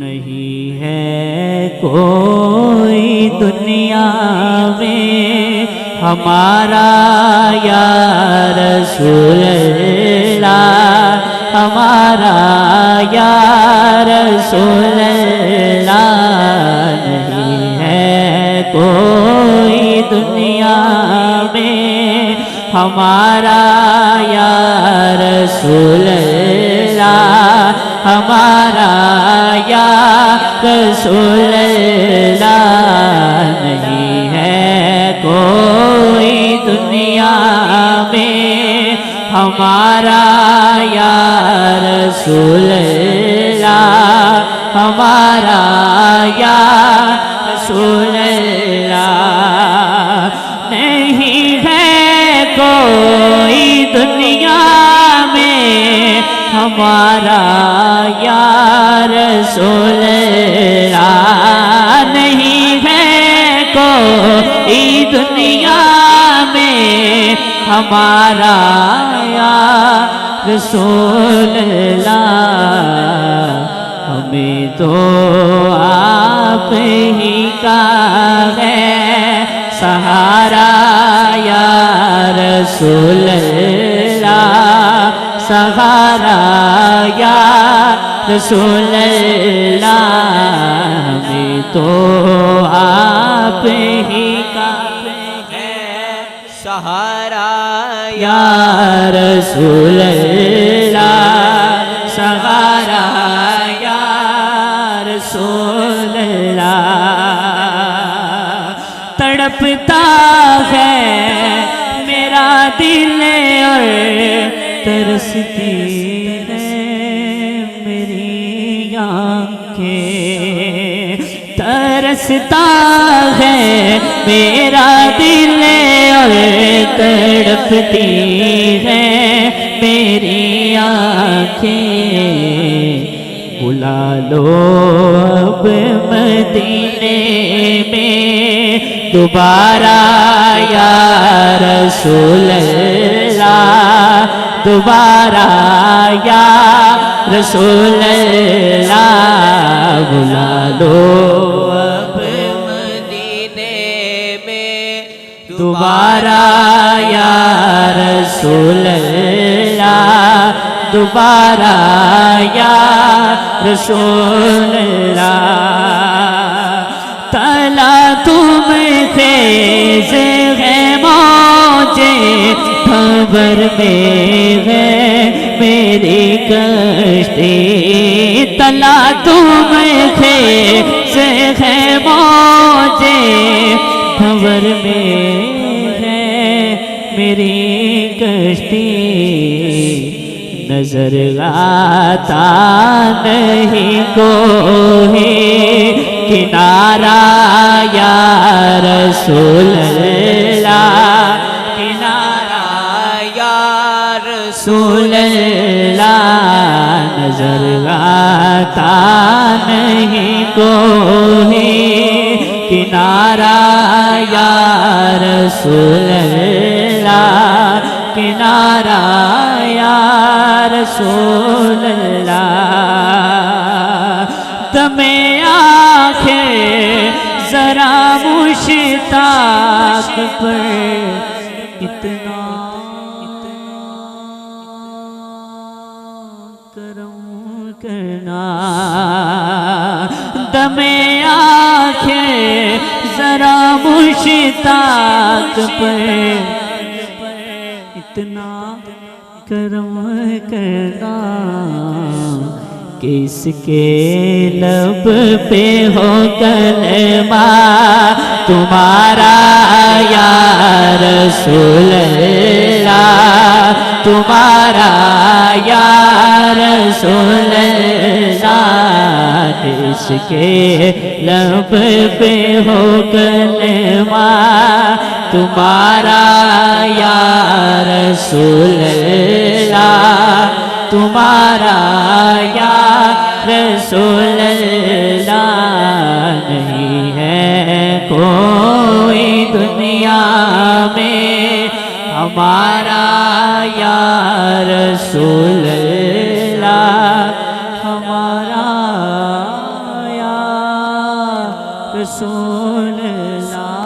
نہیں ہے کوئی دنیا میں ہمارا یا رسول اللہ، ہمارا یا رسول اللہ، نہیں ہے کوئی دنیا میں ہمارا یا رسول اللہ، ہمارا یا رسول اللہ، نہیں ہے کوئی دنیا میں ہمارا یا رسول اللہ، ہمارا یا رسول اللہ، نہیں ہے کوئی دنیا میں ہمارا یا رسول اللہ، نہیں ہے کوئی دنیا میں ہمارا یا رسول اللہ، ہمیں تو آپ ہی کا ہے سہارا یا رسول اللہ، سہارا یا رسول اللہ، ہمیں تو آپ ہی کا ہے سہارا یا رسول اللہ، سہارا یا رسول اللہ، تڑپتا ہے میرا دل اور ترستی ہے میری آنکھیں، ترستا ہے میرا دل اور تڑپتی ہے میری آنکھیں، بلا لو اب مدینے میں دوبارہ یا رسول اللہ، دوبارہ یا رسول اللہ، بلا لو اب مدینے میں دوبارہ یا رسول اللہ، دوبارہ یا رسول اللہ، تلا تم خیز ہے موجے خبر میں ہے میری کشتی، تلا تم خیز ہے موجے خبر میں ہے میری کشتی، نظر آتا نہیں کوئی کنارہ یا رسول اللہ، کنارہ یا رسول اللہ، نظر آتا نہیں کوئی کنارہ یا رسول اللہ، کنارہ یا رسول اللہ، دم آنکھیں ذرا مشتاق پر اتنا کرم کرنا، دم آنکھیں ذرا مشتاق پر اتنا کرم کرنا، کس کے لب پہ ہو کلمہ تمہارا یا رسول اللہ، تمہارا یا رسول اللہ، کس کے لب پہ ہو کلمہ تمہارا یا رسول اللہ، تمہارا یا رسول اللہ، نہیں ہے کوئی دنیا میں ہمارا یا رسول اللہ، ہمارا رسول اللہ